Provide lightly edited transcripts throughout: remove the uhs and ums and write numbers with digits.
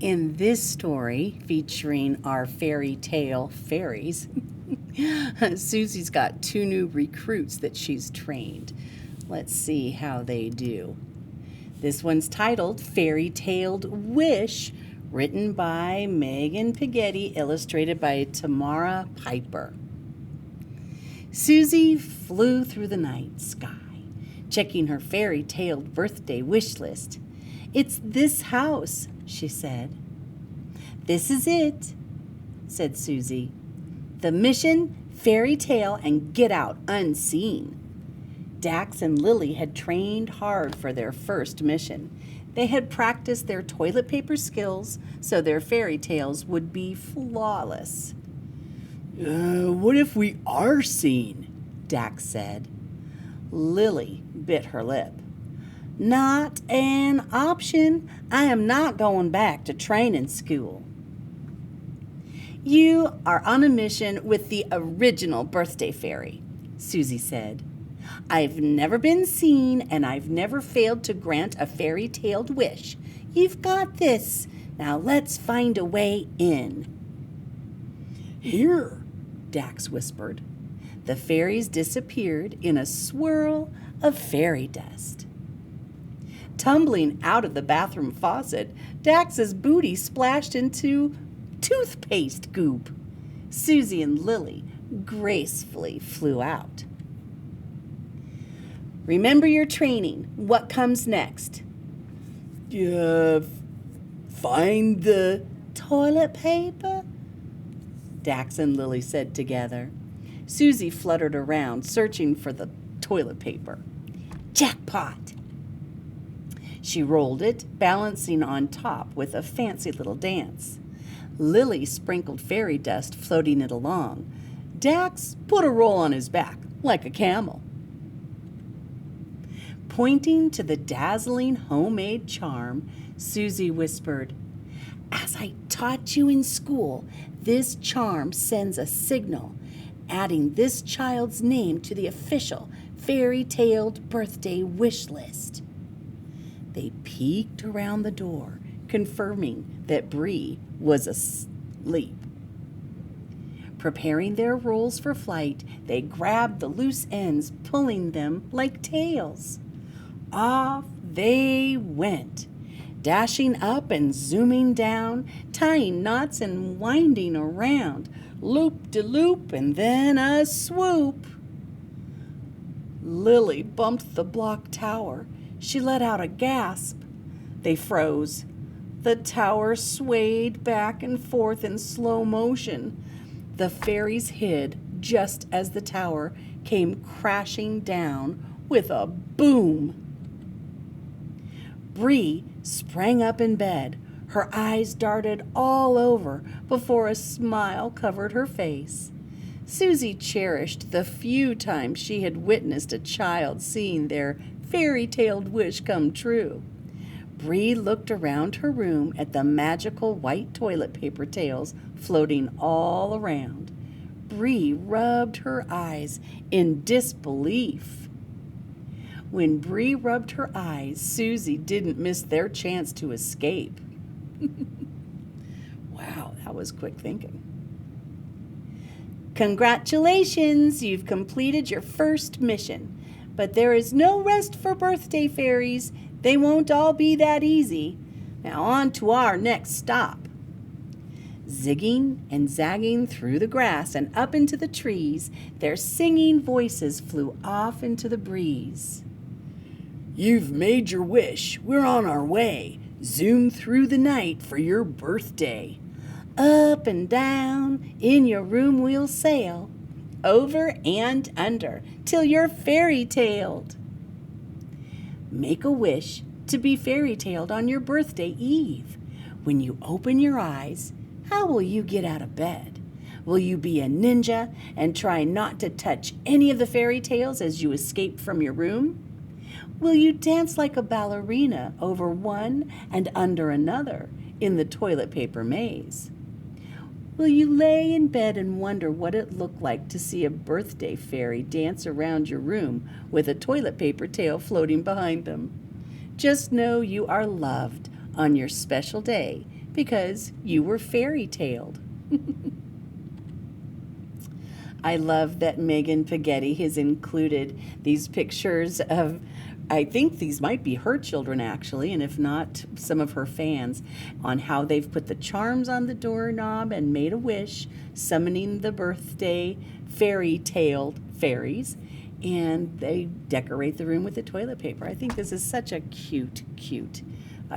In this story, featuring our fairy tale fairies, Susie's got two new recruits that she's trained. Let's see how they do. This one's titled Fairy Tailed Wish, written by Megan Pighetti, illustrated by Tamara Piper. Susie flew through the night sky, checking her fairy-tailed birthday wish list. "It's this house," she said. "This is it," said Susie. "The mission, fairy tale, and get out unseen." Dax and Lily had trained hard for their first mission. They had practiced their toilet paper skills so their fairy tales would be flawless. What if we are seen?" Dax said. Lily bit her lip. "Not an option. I am not going back to training school." "You are on a mission with the original birthday fairy," Susie said. "I've never been seen, and I've never failed to grant a fairy-tailed wish. You've got this. Now let's find a way in." "Here," Dax whispered. The fairies disappeared in a swirl of fairy dust. Tumbling out of the bathroom faucet, Dax's booty splashed into toothpaste goop. Susie and Lily gracefully flew out. "Remember your training. What comes next?" Find the "Toilet paper?" Dax and Lily said together. Susie fluttered around, searching for the toilet paper. "Jackpot!" She rolled it, balancing on top with a fancy little dance. Lily sprinkled fairy dust, floating it along. Dax put a roll on his back, like a camel. Pointing to the dazzling homemade charm, Susie whispered, "As I taught you in school, this charm sends a signal, adding this child's name to the official fairy-tailed birthday wish list." They peeked around the door, confirming that Bree was asleep. Preparing their rolls for flight, they grabbed the loose ends, pulling them like tails. Off they went, dashing up and zooming down, tying knots and winding around, loop-de-loop and then a swoop. Lily bumped the block tower. She let out a gasp. They froze. The tower swayed back and forth in slow motion. The fairies hid just as the tower came crashing down with a boom. Bree sprang up in bed. Her eyes darted all over before a smile covered her face. Susie cherished the few times she had witnessed a child seeing their fairy-tailed wish come true. Bree looked around her room at the magical white toilet paper tails floating all around. Bree rubbed her eyes in disbelief. When Bree rubbed her eyes, Susie didn't miss their chance to escape. Wow, that was quick thinking. "Congratulations, you've completed your first mission. But there is no rest for birthday fairies. They won't all be that easy. Now on to our next stop." Zigging and zagging through the grass and up into the trees, their singing voices flew off into the breeze. "You've made your wish. We're on our way. Zoom through the night for your birthday. Up and down, in your room we'll sail, over and under, till you're fairy-tailed." Make a wish to be fairy-tailed on your birthday eve. When you open your eyes, how will you get out of bed? Will you be a ninja and try not to touch any of the fairy tales as you escape from your room? Will you dance like a ballerina over one and under another in the toilet paper maze? Will you lay in bed and wonder what it looked like to see a birthday fairy dance around your room with a toilet paper tail floating behind them? Just know you are loved on your special day because you were fairy-tailed. I love that Megan Pighetti has included these pictures of, I think these might be her children actually, and if not, some of her fans, on how they've put the charms on the doorknob and made a wish, summoning the birthday fairy-tailed fairies, and they decorate the room with the toilet paper. I think this is such a cute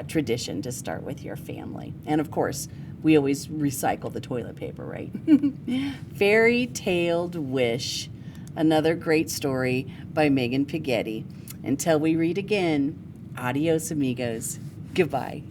tradition to start with your family. And of course, we always recycle the toilet paper, right? Fairy-tailed wish. Another great story by Megan Pighetti. Until we read again, adios amigos. Goodbye.